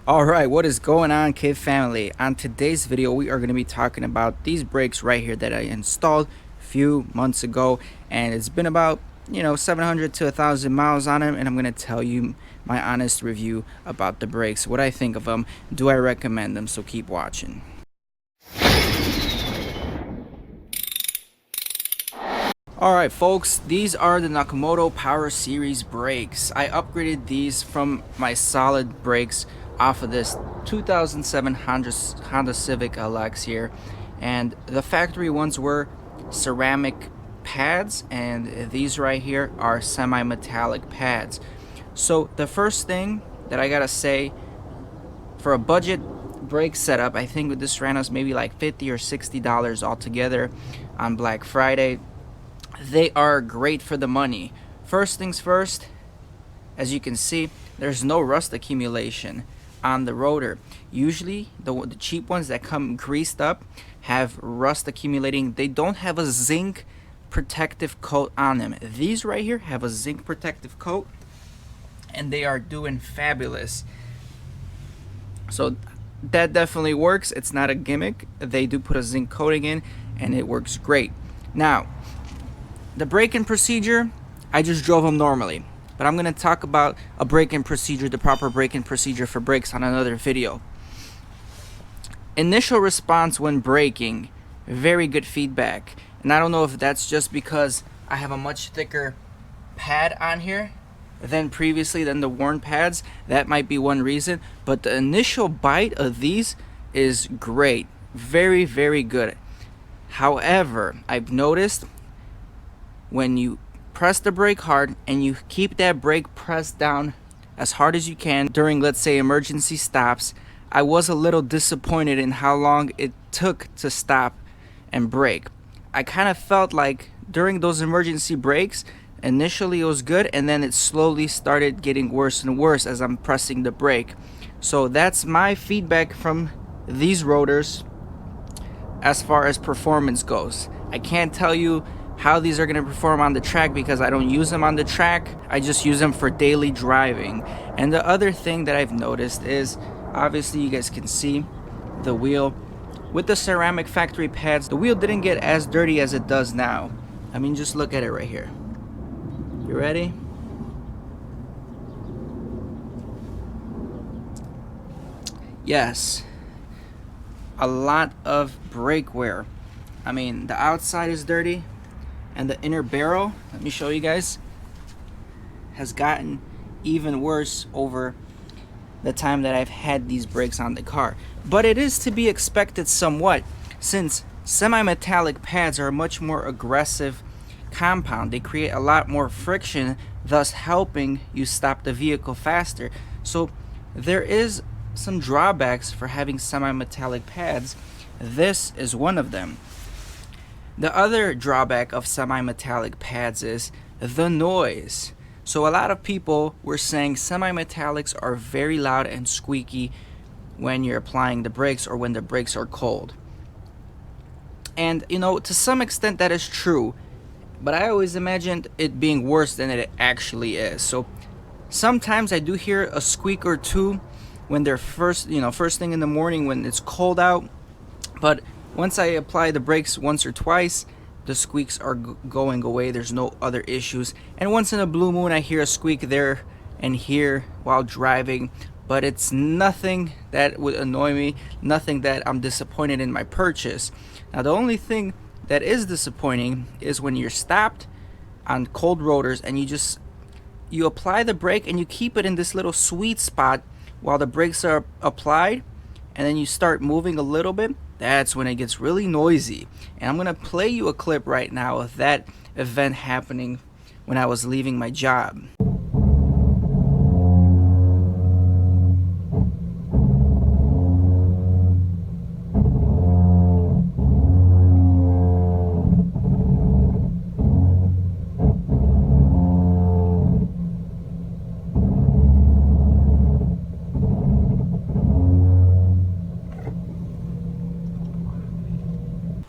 Alright, what is going on, kid family? On today's video, we are going to be talking about these brakes right here that I installed a few months ago, and it's been about 700 to 1,000 miles on them, and I'm going to tell you my honest review about the brakes, what I think of them, do I recommend them, so keep watching. Alright folks, these are the Nakamoto Power Series brakes. I upgraded these from my solid brakes off of this 2007 Honda Civic LX here, and the factory ones were ceramic pads, and these right here are semi-metallic pads. So the first thing that I gotta say, for a budget brake setup, I think this ran us maybe like $50 or $60 altogether on Black Friday. They are great for the money. First things first, as you can see, there's no rust accumulation on the rotor. Usually the cheap ones that come greased up have rust accumulating. They don't have a zinc protective coat on them. These right here have a zinc protective coat, and they are doing fabulous. So that definitely works. It's not a gimmick. They do put a zinc coating in, and it works great. Now, the braking procedure, I just drove them normally, but I'm going to talk about a braking procedure, the proper braking procedure for brakes, on another video. Initial response when braking, very good feedback, and I don't know if that's just because I have a much thicker pad on here than previously than the worn pads. That might be one reason, but the initial bite of these is great, very, very good. However, I've noticed when you press the brake hard and you keep that brake pressed down as hard as you can during, let's say, emergency stops, I was a little disappointed in how long it took to stop and brake. I kind of felt like during those emergency brakes, initially it was good, and then it slowly started getting worse and worse as I'm pressing the brake. So that's my feedback from these rotors as far as performance goes. I can't tell you how these are going to perform on the track because I don't use them on the track. I just use them for daily driving. And the other thing that I've noticed is, obviously you guys can see the wheel with the ceramic factory pads, the wheel didn't get as dirty as it does now. I mean, just look at it right here. You ready? Yes, a lot of brake wear. I mean, the outside is dirty, and the inner barrel, let me show you guys, has gotten even worse over the time that I've had these brakes on the car. But it is to be expected somewhat, since semi-metallic pads are a much more aggressive compound. They create a lot more friction, thus helping you stop the vehicle faster. So there is some drawbacks for having semi-metallic pads. This is one of them. The other drawback of semi-metallic pads is the noise. So a lot of people were saying semi-metallics are very loud and squeaky when you're applying the brakes or when the brakes are cold. And to some extent that is true, but I always imagined it being worse than it actually is. So sometimes I do hear a squeak or two when they're first thing in the morning when it's cold out, but once I apply the brakes once or twice, the squeaks are going away. There's no other issues. And once in a blue moon, I hear a squeak there and here while driving, but it's nothing that would annoy me, nothing that I'm disappointed in my purchase. Now, the only thing that is disappointing is when you're stopped on cold rotors and you apply the brake and you keep it in this little sweet spot while the brakes are applied, and then you start moving a little bit. That's when it gets really noisy. And I'm gonna play you a clip right now of that event happening when I was leaving my job.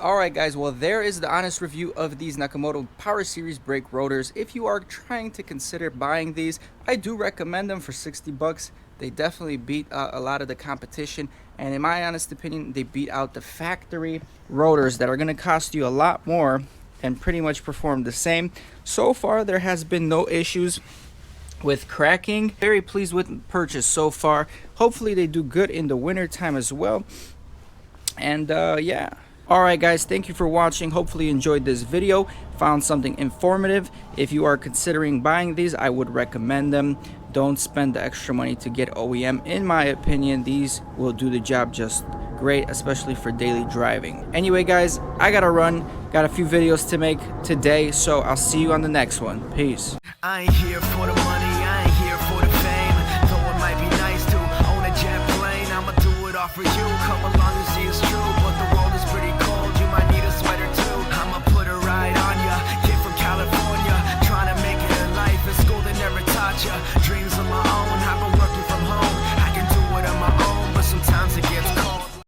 Alright guys, well there is the honest review of these Nakamoto Power Series brake rotors. If you are trying to consider buying these, I do recommend them for 60 bucks. They definitely beat a lot of the competition, and in my honest opinion, they beat out the factory rotors that are going to cost you a lot more and pretty much perform the same. So far there has been no issues with cracking. Very pleased with the purchase so far. Hopefully they do good in the winter time as well. And yeah. Alright guys, thank you for watching. Hopefully you enjoyed this video, found something informative. If you are considering buying these, I would recommend them. Don't spend the extra money to get OEM. In my opinion, these will do the job just great, especially for daily driving. Anyway guys, I gotta run. Got a few videos to make today, so I'll see you on the next one. Peace. I ain't here for the